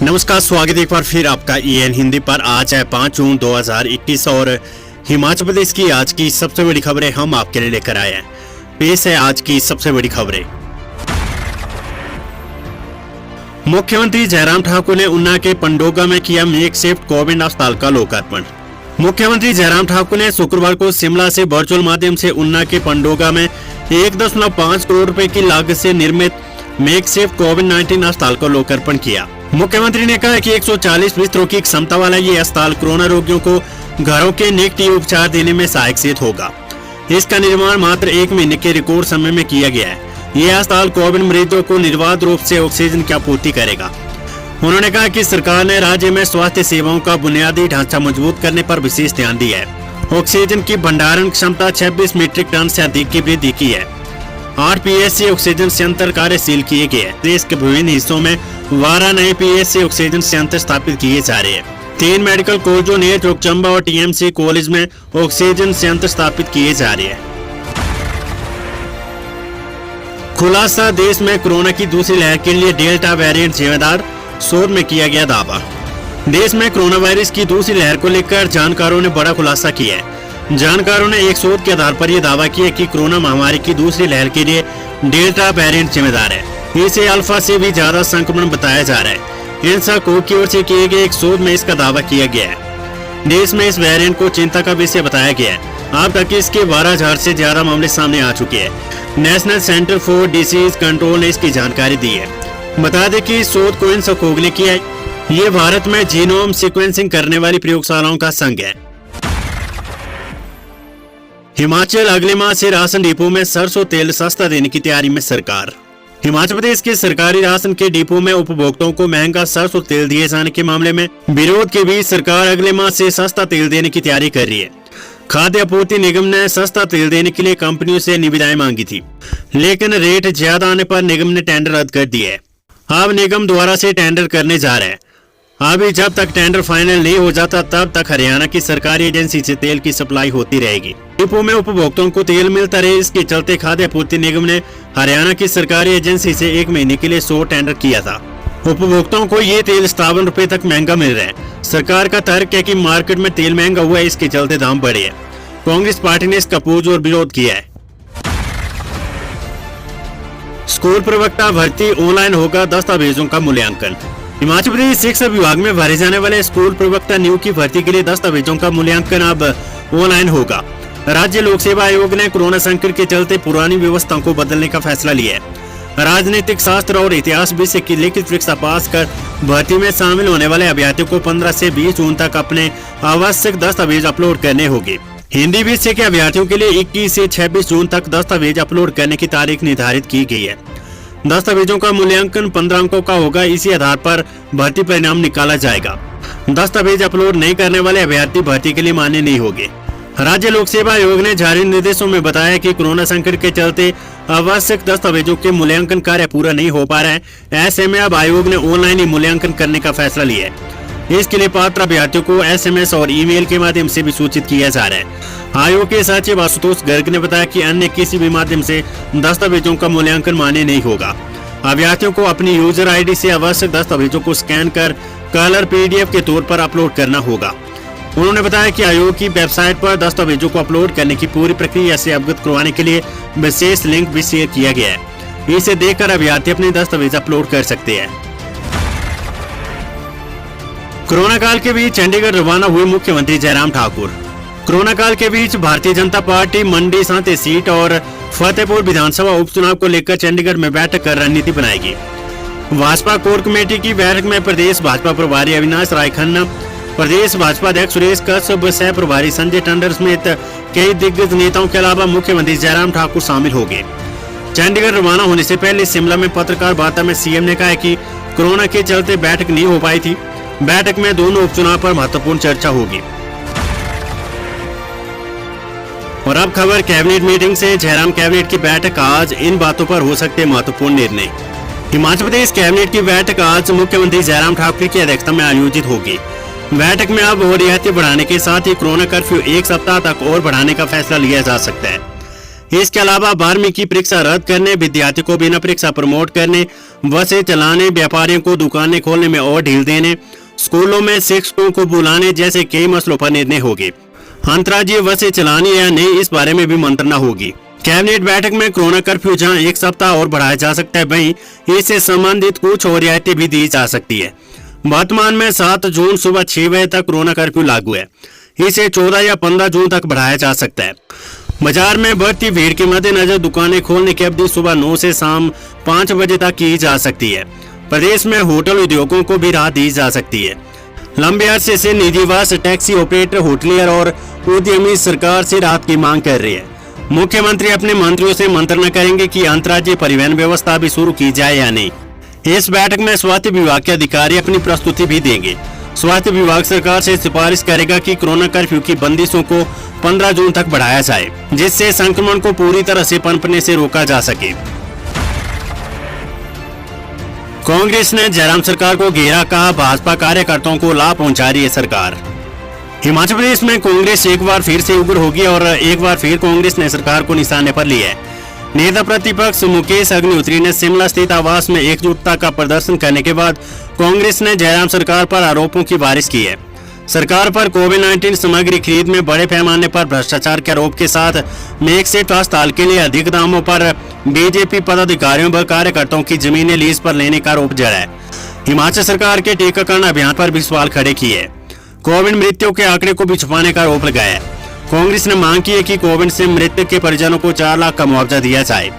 नमस्कार, स्वागत है एक बार फिर आपका EN हिंदी पर। आज है 5 जून 2021 और हिमाचल प्रदेश की आज की सबसे बड़ी खबरें हम आपके लिए लेकर आए हैं। पेश है आज की सबसे बड़ी खबरें। मुख्यमंत्री जयराम ठाकुर ने ऊना के पंडोगा में किया मेक शिफ्ट कोविड अस्पताल का लोकार्पण। मुख्यमंत्री जयराम ठाकुर ने शुक्रवार को शिमला से वर्चुअल माध्यम से ऊना के पंडोगा में 1.5 करोड़ रुपए की लागत से निर्मित मेक शिफ्ट कोविड-19 अस्पताल का लोकार्पण किया। मुख्यमंत्री ने कहा कि 140 बिस्तरों की क्षमता वाला ये अस्पताल कोरोना रोगियों को घरों के निकट उपचार देने में सहायक सिद्ध होगा। इसका निर्माण मात्र 1 महीने के रिकॉर्ड समय में किया गया है। यह अस्पताल कोविड मरीजों को निर्बाध रूप से ऑक्सीजन की आपूर्ति करेगा। उन्होंने कहा कि सरकार ने राज्य में स्वास्थ्य सेवाओं का बुनियादी ढांचा मजबूत करने पर विशेष ध्यान दिया है। ऑक्सीजन की भंडारण क्षमता 26 मीट्रिक टन से अधिक की वृद्धि की है। 8 PSC ऑक्सीजन संयंत्र कार्यशील किए गए हैं। देश के विभिन्न हिस्सों में 12 नए PSC ऑक्सीजन संयंत्र स्थापित किए जा रहे हैं। 3 मेडिकल कॉलेजों ने चौकचंबा और TMC कॉलेज में ऑक्सीजन संयंत्र स्थापित किए जा रहे हैं। खुलासा, देश में कोरोना की दूसरी लहर के लिए डेल्टा वेरिएंट जिम्मेदार, शोध में किया गया दावा। देश में कोरोना वायरस की दूसरी लहर को लेकर जानकारों ने बड़ा खुलासा किया है। जानकारों ने एक शोध के आधार पर यह दावा किया कि कोरोना महामारी की दूसरी लहर के लिए डेल्टा वेरिएंट जिम्मेदार है। इसे अल्फा से भी ज्यादा संक्रमण बताया जा रहा है। इंसा को की ओर से किए गए एक शोध में इसका दावा किया गया है। देश में इस वेरिएंट को चिंता का विषय बताया गया है। अब तक इसके 12,000 से ज्यादा मामले सामने आ चुके हैं। National centre for disease control ने इसकी जानकारी दी है। बता दें कि इस शोध को इंसा कोग ने किया है। ये भारत में जीनोम सीक्वेंसिंग करने वाली प्रयोगशालाओं का संघ है। हिमाचल, अगले माह से राशन डिपो में सरसों तेल सस्ता देने की तैयारी में सरकार। हिमाचल प्रदेश के सरकारी राशन के डिपो में उपभोक्ताओं को महंगा सरसों तेल दिए जाने के मामले में विरोध के बीच सरकार अगले माह से सस्ता तेल देने की तैयारी कर रही है। खाद्य आपूर्ति निगम ने सस्ता तेल देने के लिए कंपनियों से निविदाएं मांगी थी, लेकिन रेट ज्यादा आने पर निगम ने टेंडर रद्द कर दिया है। अब निगम दोबारा से टेंडर करने जा रहा है। अभी जब तक टेंडर फाइनल नहीं हो जाता तब तक हरियाणा की सरकारी एजेंसी से तेल की सप्लाई होती रहेगी। डिपो में उपभोक्ताओं को तेल मिलता रहे, इसके चलते खाद्य आपूर्ति निगम ने हरियाणा की सरकारी एजेंसी से 1 महीने के लिए 100 टेंडर किया था। उपभोक्ताओं को ये तेल 57 रुपए तक महंगा मिल रहा है। सरकार का तर्क है कि मार्केट में तेल महंगा हुआ है, इसके चलते दाम बढ़े हैं। कांग्रेस पार्टी ने इसका पुरजोर विरोध किया है। स्कूल प्रवक्ता भर्ती, ऑनलाइन होगा दस्तावेजों का मूल्यांकन। हिमाचल प्रदेश शिक्षा विभाग में भरे जाने वाले स्कूल प्रवक्ता नियुक्त की भर्ती के लिए दस्तावेजों का मूल्यांकन अब ऑनलाइन होगा। राज्य लोक सेवा आयोग ने कोरोना संकट के चलते पुरानी व्यवस्था को बदलने का फैसला लिया है। राजनीतिक शास्त्र और इतिहास विषय की लिखित परीक्षा पास कर भर्ती में शामिल होने वाले अभ्यर्थियों को 15 से 20 जून तक अपने आवश्यक दस्तावेज अपलोड करने होंगे। हिंदी विषय के अभ्यर्थियों के लिए 21 से 26 जून तक दस्तावेज अपलोड करने की तारीख निर्धारित की गई है। दस्तावेजों का मूल्यांकन 15 अंकों का होगा। इसी आधार पर भर्ती परिणाम निकाला जाएगा। दस्तावेज अपलोड नहीं करने वाले अभ्यर्थी भर्ती के लिए मान्य नहीं होंगे। राज्य लोक सेवा आयोग ने जारी निर्देशों में बताया कि कोरोना संकट के चलते आवश्यक दस्तावेजों के मूल्यांकन कार्य पूरा नहीं हो पा रहा है। ऐसे में अब आयोग ने ऑनलाइन ही मूल्यांकन करने का फैसला लिया है। इसके लिए पात्र अभ्यर्थियों को SMS और ईमेल के माध्यम से भी सूचित किया जा रहा है। आयोग के सचिव आशुतोष गर्ग ने बताया कि अन्य किसी भी माध्यम से दस्तावेजों का मूल्यांकन मान्य नहीं होगा। अभ्यर्थियों को अपनी यूजर ID से आवश्यक दस्तावेजों को स्कैन कर कलर PDF के तौर पर अपलोड करना होगा। उन्होंने बताया कि आयोग की वेबसाइट पर दस्तावेजों को अपलोड करने की पूरी प्रक्रिया से अवगत करवाने के लिए विशेष लिंक भी शेयर किया गया है। इसे देखकर अभ्यर्थी अपने दस्तावेज अपलोड कर सकते हैं। कोरोना काल के बीच चंडीगढ़ रवाना हुए मुख्यमंत्री जयराम ठाकुर। कोरोना काल के बीच भारतीय जनता पार्टी मंडी सांते सीट और फतेहपुर विधानसभा उपचुनाव को लेकर चंडीगढ़ में बैठक कर रणनीति बनाएगी। भाजपा कोर कमेटी की बैठक में प्रदेश भाजपा प्रभारी अविनाश राय खन्ना, प्रदेश भाजपा अध्यक्ष सुरेश कश्यप, सह प्रभारी संजय टंडन समेत कई दिग्गज नेताओं के अलावा मुख्यमंत्री जयराम ठाकुर शामिल होंगे। चंडीगढ़ रवाना होने से पहले शिमला में पत्रकार वार्ता में CM ने कहा कि कोरोना के चलते बैठक नहीं हो पाई थी। बैठक में दोनों उपचुनाव पर महत्वपूर्ण चर्चा होगी। और अब खबर कैबिनेट मीटिंग से। जयराम कैबिनेट की बैठक आज, इन बातों पर हो सकते महत्वपूर्ण निर्णय। हिमाचल प्रदेश कैबिनेट की बैठक आज मुख्यमंत्री जयराम ठाकुर की अध्यक्षता में आयोजित होगी। बैठक में अब रियायतें बढ़ाने के साथ ही कोरोना कर्फ्यू 1 सप्ताह तक और बढ़ाने का फैसला लिया जा सकता है। इसके अलावा 12वीं की परीक्षा रद्द करने, विद्यार्थी को बिना परीक्षा प्रमोट करने, बसें चलाने, व्यापारियों को दुकानें खोलने में और ढील देने, स्कूलों में शिक्षकों को बुलाने जैसे कई मसलों पर निर्णय होगी। अंतर्राज्यीय बसें चलानी या नहीं, इस बारे में भी मंत्रणा होगी। कैबिनेट बैठक में कोरोना कर्फ्यू जहां 1 सप्ताह और बढ़ाया जा सकता है, वहीं इससे संबंधित कुछ और रियायतें भी दी जा सकती है। वर्तमान में 7 जून सुबह 6 बजे तक कोरोना कर्फ्यू लागू है। इसे 14 या 15 जून तक बढ़ाया जा सकता है। बाजार में बढ़ती भीड़ के मद्देनजर दुकानें खोलने की अवधि सुबह 9 से शाम 5 बजे तक की जा सकती है। प्रदेश में होटल उद्योगों को भी राहत दी जा सकती है। लंबे अरसे से निजीवास, टैक्सी ऑपरेटर, होटलियर और उद्यमी सरकार से राहत की मांग कर रहे हैं। मुख्यमंत्री अपने मंत्रियों से मंत्रणा करेंगे कि अंतर्राज्यीय परिवहन व्यवस्था भी शुरू की जाए या नहीं। इस बैठक में स्वास्थ्य विभाग के अधिकारी अपनी प्रस्तुति भी देंगे। स्वास्थ्य विभाग सरकार से सिफारिश करेगा कि कोरोना कर्फ्यू की बंदिशों को 15 जून तक बढ़ाया जाए, जिससे संक्रमण को पूरी तरह से पनपने से रोका जा सके। कांग्रेस ने जयराम सरकार को घेरा, कहा भाजपा कार्यकर्ताओं को लाभ पहुंचा रही है सरकार। हिमाचल प्रदेश में कांग्रेस एक बार फिर से उग्र होगी और एक बार फिर कांग्रेस ने सरकार को निशाने पर लिया है। नेता प्रतिपक्ष मुकेश अग्निहोत्री ने शिमला स्थित आवास में एकजुटता का प्रदर्शन करने के बाद कांग्रेस ने जयराम सरकार पर आरोपों की बारिश की है। सरकार पर कोविड-19 सामग्री खरीद में बड़े पैमाने पर भ्रष्टाचार के आरोप के साथ मेकशिफ्ट अस्पताल के लिए अधिक दामों पर बीजेपी पदाधिकारियों व कार्यकर्ताओं की जमीनें लीज पर लेने का आरोप जड़ा है। हिमाचल सरकार के टीकाकरण अभियान पर भी सवाल खड़े किए। कोविड मृत्यु के आंकड़े को भी छुपाने का आरोप लगाया है। कांग्रेस ने मांग की है कि कोविड से मृतक के परिजनों को 4 लाख का मुआवजा दिया जाए।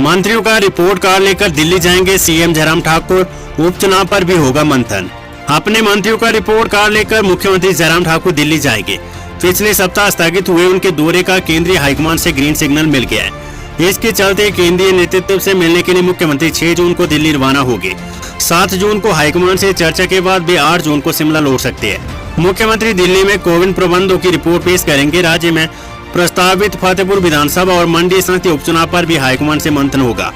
मंत्रियों का रिपोर्ट कार्ड लेकर दिल्ली जाएंगे सीएम जयराम ठाकुर, उपचुनाव पर भी होगा मंथन। अपने मंत्रियों का रिपोर्ट कार्ड लेकर मुख्यमंत्री जयराम ठाकुर दिल्ली जाएंगे। पिछले सप्ताह स्थगित हुए उनके दौरे का केंद्रीय हाईकमान से ग्रीन सिग्नल मिल गया है। इसके चलते केंद्रीय नेतृत्व से मिलने के लिए मुख्यमंत्री 6 जून को दिल्ली रवाना होंगे। 7 जून को हाईकमान से चर्चा के बाद वे 8 जून को शिमला लौट सकते हैं। मुख्यमंत्री दिल्ली में कोविड प्रबंधों की रिपोर्ट पेश करेंगे। राज्य में प्रस्तावित फतेहपुर विधानसभा और मंडी संसदीय उपचुनाव पर भी हाईकमान से मंथन होगा।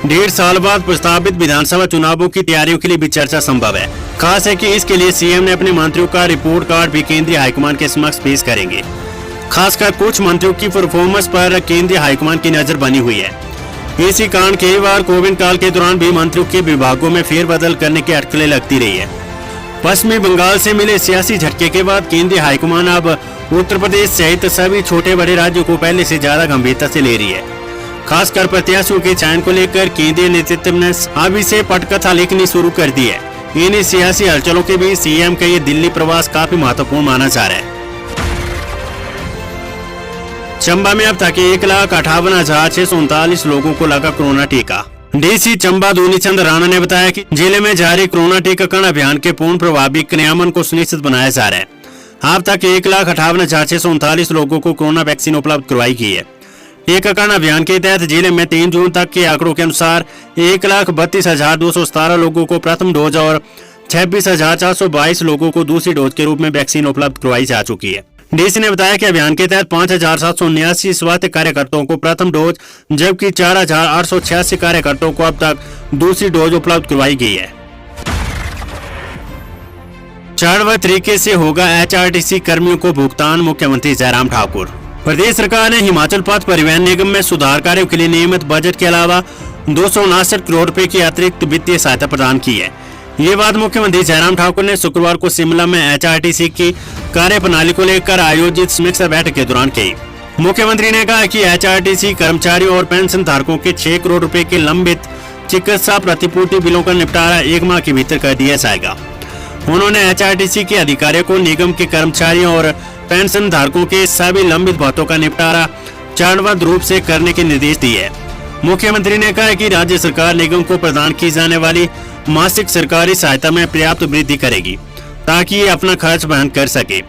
1.5 साल बाद प्रस्तावित विधानसभा चुनावों की तैयारियों के लिए भी चर्चा संभव है। खास है कि इसके लिए सीएम ने अपने मंत्रियों का रिपोर्ट कार्ड भी केंद्रीय हाईकमान के समक्ष पेश करेंगे। खासकर कुछ मंत्रियों की परफॉर्मेंस पर केंद्रीय हाईकमान की नजर बनी हुई है। इसी कारण कई बार कोविड काल के दौरान भी मंत्रियों के विभागों में फेरबदल करने की अटकलें लगती रही है। पश्चिमी बंगाल से मिले सियासी झटके के बाद केंद्रीय हाईकमान अब उत्तर प्रदेश सहित सभी छोटे बड़े राज्यों को पहले से ज्यादा गंभीरता से ले रही है। खासकर प्रत्याशियों के चयन को लेकर केंद्रीय नेतृत्व ने अब इसे पटकथा लिखनी शुरू कर दी है। इन सियासी हलचलों के बीच सीएम का ये दिल्ली प्रवास काफी महत्वपूर्ण माना जा रहा है। चंबा में अब तक 1,58,639 लोगों को लगा कोरोना टीका। डीसी चंबा दूनीचंद राणा ने बताया कि जिले में जारी कोरोना टीकाकरण अभियान के पूर्ण प्रभावी क्रियान्वयन को सुनिश्चित बनाया जा रहा है। अब तक 1,58,639 लोगों को कोरोना वैक्सीन उपलब्ध करवाई गई है। टीकाकरण अभियान के तहत जिले में 3 जून तक के आंकड़ों के अनुसार 1,32,217 लोगों को प्रथम डोज और 26,422 लोगों को दूसरी डोज के रूप में वैक्सीन उपलब्ध करवाई जा चुकी है। डीसी ने बताया कि अभियान के तहत 5,779 स्वास्थ्य कार्यकर्ताओं को प्रथम डोज जबकि 4,886 कार्यकर्ताओं को अब तक दूसरी डोज उपलब्ध करवाई गई है। चरणबद्ध तरीके से होगा एचआरटीसी कर्मियों को भुगतान, मुख्यमंत्री जयराम ठाकुर। प्रदेश सरकार ने हिमाचल पथ परिवहन निगम में सुधार कार्यों के लिए नियमित बजट के अलावा 259 करोड़ रुपए की अतिरिक्त वित्तीय सहायता प्रदान की है। ये बात मुख्यमंत्री जयराम ठाकुर ने शुक्रवार को शिमला में एचआरटीसी की कार्य प्रणाली को लेकर आयोजित समीक्षा बैठक के दौरान कही। मुख्यमंत्री ने कहा कि एचआरटीसी कर्मचारियों और पेंशन धारकों के 6 करोड़ रुपए के लंबित चिकित्सा प्रतिपूर्ति बिलों का निपटारा 1 माह के भीतर कर दिया जाएगा। उन्होंने एचआरटीसी के अधिकारियों को निगम के कर्मचारियों और पेंशन धारकों के सभी लंबित भत्तों का निपटारा चरणबद्ध रूप से करने के निर्देश दिए। मुख्यमंत्री ने कहा कि राज्य सरकार निगम को प्रदान की जाने वाली मासिक सरकारी सहायता में पर्याप्त वृद्धि करेगी ताकि ये अपना खर्च वहन कर सके।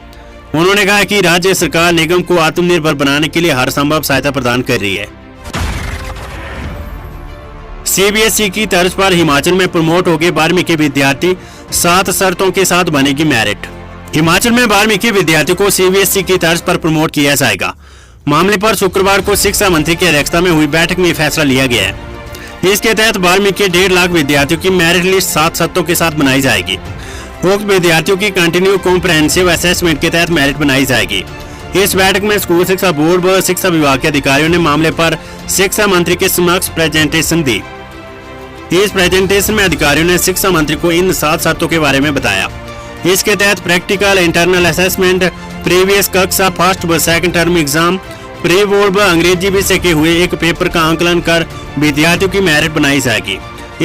उन्होंने कहा कि राज्य सरकार निगम को आत्मनिर्भर बनाने के लिए हर संभव सहायता प्रदान कर रही है। सीबीएसई की तर्ज पर हिमाचल में प्रमोट हो गए 12वीं के विद्यार्थी, 7 शर्तों के साथ बनेगी मेरिट। हिमाचल में 12वीं के विद्यार्थियों को सीबीएसई की तर्ज पर प्रमोट किया जाएगा। मामले पर शुक्रवार को शिक्षा मंत्री की अध्यक्षता में हुई बैठक में फैसला लिया गया है। इसके तहत 12वीं के 1.5 लाख विद्यार्थियों की मेरिट लिस्ट 7 शर्तों के साथ बनाई जाएगी। उक्त विद्यार्थियों की कंटिन्यू कॉम्प्रहेंसिव असेसमेंट के तहत मेरिट बनाई जाएगी। इस बैठक में स्कूल शिक्षा बोर्ड व शिक्षा विभाग के अधिकारियों ने मामले पर शिक्षा मंत्री के समक्ष प्रेजेंटेशन दी। इस प्रेजेंटेशन में अधिकारियों ने शिक्षा मंत्री को इन 7 शर्तों के बारे में बताया। इसके तहत प्रैक्टिकल, इंटरनल असेसमेंट, प्रीवियस कक्षा, फर्स्ट व second term exam, pre board व अंग्रेजी विषय के हुए एक पेपर का आंकलन कर विद्यार्थियों की मेरिट बनाई जाएगी।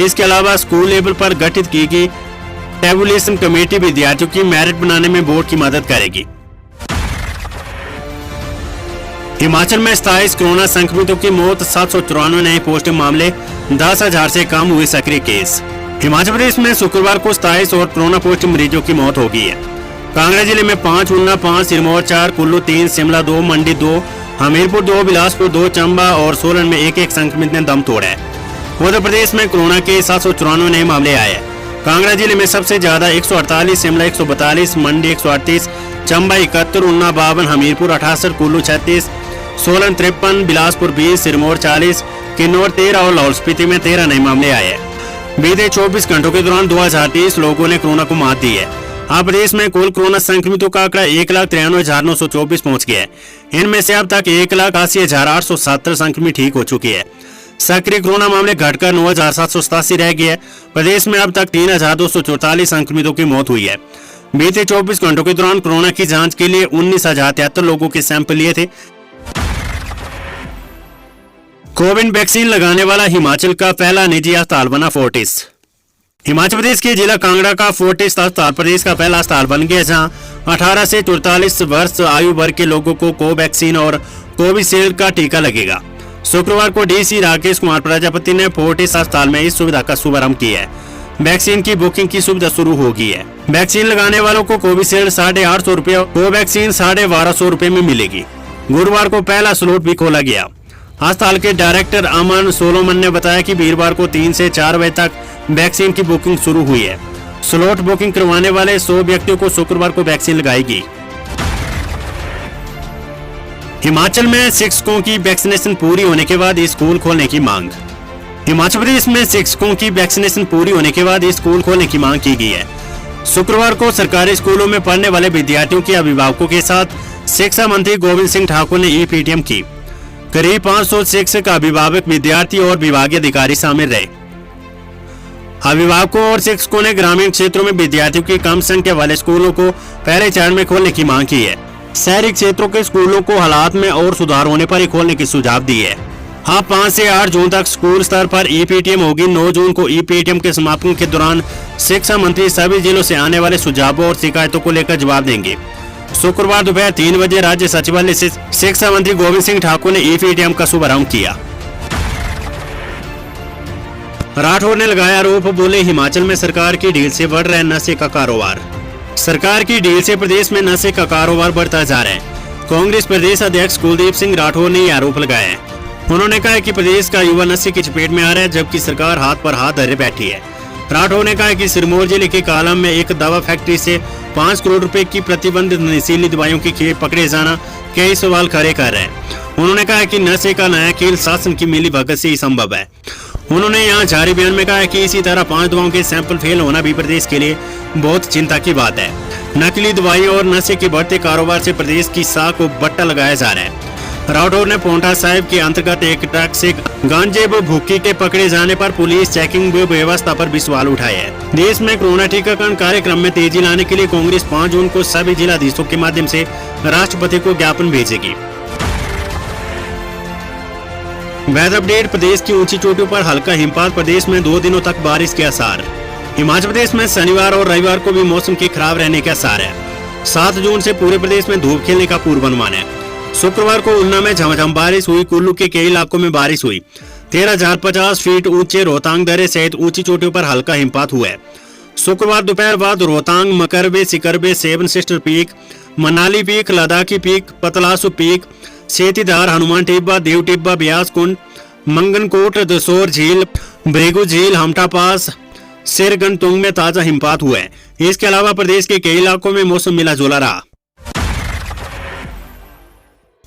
इसके अलावा स्कूल लेवल पर गठित की गई टेबुलेशन कमेटी विद्यार्थियों की मेरिट बनाने में बोर्ड की मदद करेगी। हिमाचल में 27 कोरोना संक्रमितों की मौत, 794 नए पॉजिटिव मामले, 10,000 से कम हुए सक्रिय केस। हिमाचल प्रदेश में शुक्रवार को 27 और कोरोना पॉजिटिव मरीजों की मौत हो गई है। कांगड़ा जिले में 5, ऊना 5, सिरमौर 4, कुल्लू 3, शिमला 2, मंडी 2, हमीरपुर 2, बिलासपुर 2, चंबा और सोलन में एक संक्रमित ने दम तोड़ा है। उत्तर प्रदेश में कोरोना के 794 नए मामले आए हैं। कांगड़ा जिले में सबसे ज्यादा 148, शिमला 142, मंडी 138, चंबा 71, ऊना 52, हमीरपुर 68, कुल्लू 36, सोलन 53, बिलासपुर 20, सिरमौर 40, किन्नौर 13 और लाहौल स्पीति में 13 नए मामले आए हैं। बीते 24 घंटों के दौरान 2030 लोगों ने कोरोना को मात दी है। अब प्रदेश में कुल कोरोना संक्रमितों का आंकड़ा 1,93,924 पहुंच गया है। इनमें से अब तक 1,80,870 संक्रमित ठीक हो चुके हैं। सक्रिय कोरोना मामले घटकर 9,787 रह गए। प्रदेश में अब तक 3,244 संक्रमितों की मौत हुई है। बीते 24 घंटों के दौरान कोरोना की जांच के लिए 19,073 लोगों के सैंपल लिए थे। कोविड वैक्सीन लगाने वाला हिमाचल का पहला निजी अस्पताल बना फोर्टिस। हिमाचल प्रदेश के जिला कांगड़ा का फोर्टिस अस्पताल प्रदेश का पहला अस्पताल बन गया, जहां 18 से 44 वर्ष आयु वर्ग के लोगों को कोवैक्सीन और कोविशील्ड का टीका लगेगा। शुक्रवार को डीसी राकेश कुमार प्रजापति ने फोर्टिस अस्पताल में इस सुविधा का शुभारंभ किया है। वैक्सीन की बुकिंग की सुविधा शुरू हो गई है। वैक्सीन लगाने वालों को कोविशील्ड 850 रुपए, कोवैक्सीन 1250 रुपए में मिलेगी। गुरुवार को पहला स्लॉट भी खोला गया। अस्पताल के डायरेक्टर अमन सोलोमन ने बताया कि वीरवार को 3 से 4 बजे तक वैक्सीन की बुकिंग शुरू हुई है। स्लॉट बुकिंग करवाने वाले 100 व्यक्तियों को शुक्रवार को वैक्सीन लगाएगी। हिमाचल में शिक्षकों की वैक्सीनेशन पूरी होने के बाद स्कूल खोलने की मांग। हिमाचल प्रदेश में शिक्षकों की वैक्सीनेशन पूरी होने के बाद स्कूल खोलने की मांग की गई है। शुक्रवार को सरकारी स्कूलों में पढ़ने वाले विद्यार्थियों के अभिभावकों के साथ शिक्षा मंत्री गोविंद सिंह ठाकुर ने ई-पीटीएम की। करीब 500 शिक्षक, अभिभावक, विद्यार्थी और विभागीय अधिकारी शामिल रहे। अभिभावकों और शिक्षकों ने ग्रामीण क्षेत्रों में विद्यार्थियों की कम संख्या वाले स्कूलों को पहले चरण में खोलने की मांग की है। शहरी क्षेत्रों के स्कूलों को हालात में और सुधार होने पर ही खोलने की सुझाव दी है। अब 5 से 8 जून तक स्कूल स्तर पर ई-पीटीएम होगी। 9 जून को ई-पीटीएम के समापन के दौरान शिक्षा मंत्री सभी जिलों से आने वाले सुझावों और शिकायतों को लेकर जवाब देंगे। शुक्रवार दोपहर 3 बजे राज्य सचिवालय से शिक्षा मंत्री गोविंद सिंह ठाकुर ने ई-पीटीएम का शुभारंभ किया। राठौर ने लगाया आरोप, बोले हिमाचल में सरकार की डील से बढ़ रहा है नशे का कारोबार। सरकार की डील से प्रदेश में नशे का कारोबार बढ़ता जा रहा है। कांग्रेस प्रदेश अध्यक्ष कुलदीप सिंह राठौर ने यह आरोप लगाया है। उन्होंने कहा कि प्रदेश का युवा नशे की चपेट में आ रहा है, जबकि सरकार हाथ पर हाथ धरे बैठी है। राठौर ने कहा कि सिरमौर जिले के कालम में एक दवा फैक्ट्री से 5 करोड़ रुपए की प्रतिबंधित नशीली दवाइयों की खेप पकड़े जाना कई सवाल खड़े कर रहे हैं। उन्होंने कहा कि नशे का नया खेल शासन की मिलीभगत से ही संभव है। उन्होंने यहाँ जारी बयान में कहा कि इसी तरह 5 दवाओं के सैंपल फेल होना भी प्रदेश के लिए बहुत चिंता की बात है। नकली दवाई और नशे के बढ़ते कारोबार से प्रदेश की साख को बट्टा लगाया जा रहा है। राठौर ने पोंटा साहिब के अंतर्गत एक ट्रक से गांजे व भुक्की के पकड़े जाने पर पुलिस चेकिंग व्यवस्था पर भी सवाल उठाए हैं। देश में कोरोना टीकाकरण कार्यक्रम में तेजी लाने के लिए कांग्रेस 5 जून को सभी जिलाधीशों के माध्यम से राष्ट्रपति को ज्ञापन भेजेगी। वेदर अपडेट, प्रदेश की ऊंची चोटियों पर हल्का हिमपात, प्रदेश में 2 दिनों तक बारिश के आसार। हिमाचल प्रदेश में शनिवार और रविवार को भी मौसम के खराब रहने के आसार है। 7 जून से पूरे प्रदेश में धूप खिलने का पूर्वानुमान है। शुक्रवार को ऊना में झमाझम बारिश हुई। कुल्लू के कई इलाकों में बारिश हुई। 13,050 फीट ऊंचे रोहतांग दर्रे सहित ऊंची चोटियों पर हल्का हिमपात हुआ है। शुक्रवार दोपहर बाद Rohtang, Makarbe, Sikarbe, seven sister peak, Manali peak, Ladakhi peak, Patalsu peak, Setidhar, Hanuman Tibba, Deo Tibba, Beas Kund, Mangankot, Dasaur झील, भृगु झील, हमटा पास, सिरगनतुंग में ताजा हिमपात हुआ है। इसके अलावा प्रदेश के कई इलाकों में मौसम मिला जुला रहा।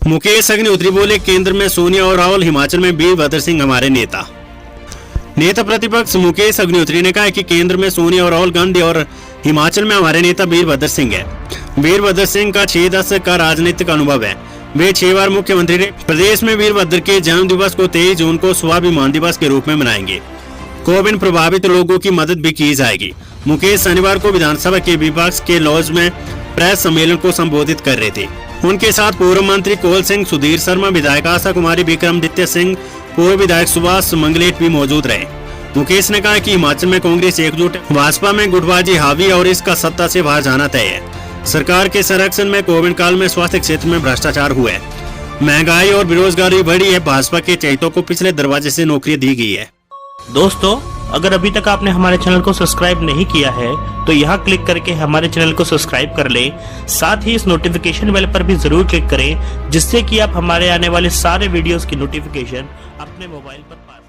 मुकेश अग्निहोत्री बोले, केंद्र में सोनिया और राहुल, हिमाचल में वीरभद्र सिंह हमारे नेता। नेता प्रतिपक्ष मुकेश अग्निहोत्री ने कहा कि केंद्र में सोनिया और राहुल गांधी और हिमाचल में हमारे नेता वीरभद्र सिंह है। वीरभद्र सिंह का 6 दशक का राजनीतिक अनुभव है। वे 6 बार मुख्यमंत्री रहे। प्रदेश में वीरभद्र के जन्म दिवस को 23 जून को स्वाभिमान दिवस के रूप में मनाएंगे। कोविड प्रभावित लोगों की मदद भी की जाएगी। मुकेश शनिवार को विधानसभा के विपक्ष के लॉज में प्रेस सम्मेलन को संबोधित कर रहे थे। उनके साथ पूर्व मंत्री कौल सिंह, सुधीर शर्मा, विधायक आशा कुमारी, विक्रमादित्य सिंह, पूर्व विधायक सुभाष मंगलेट भी मौजूद रहे। मुकेश ने कहा कि हिमाचल में कांग्रेस एकजुट है, भाजपा में गुटबाजी हावी और इसका सत्ता से बाहर जाना तय है। सरकार के संरक्षण में कोविड काल में स्वास्थ्य क्षेत्र में भ्रष्टाचार हुआ है, महंगाई और बेरोजगारी बढ़ी है। भाजपा के चहेतों को पिछले दरवाजे से नौकरी दी गई है। दोस्तों, अगर अभी तक आपने हमारे चैनल को सब्सक्राइब नहीं किया है तो यहाँ क्लिक करके हमारे चैनल को सब्सक्राइब कर ले। साथ ही इस नोटिफिकेशन बेल पर भी जरूर क्लिक करें, जिससे कि आप हमारे आने वाले सारे वीडियोस की नोटिफिकेशन अपने मोबाइल पर पा सकें।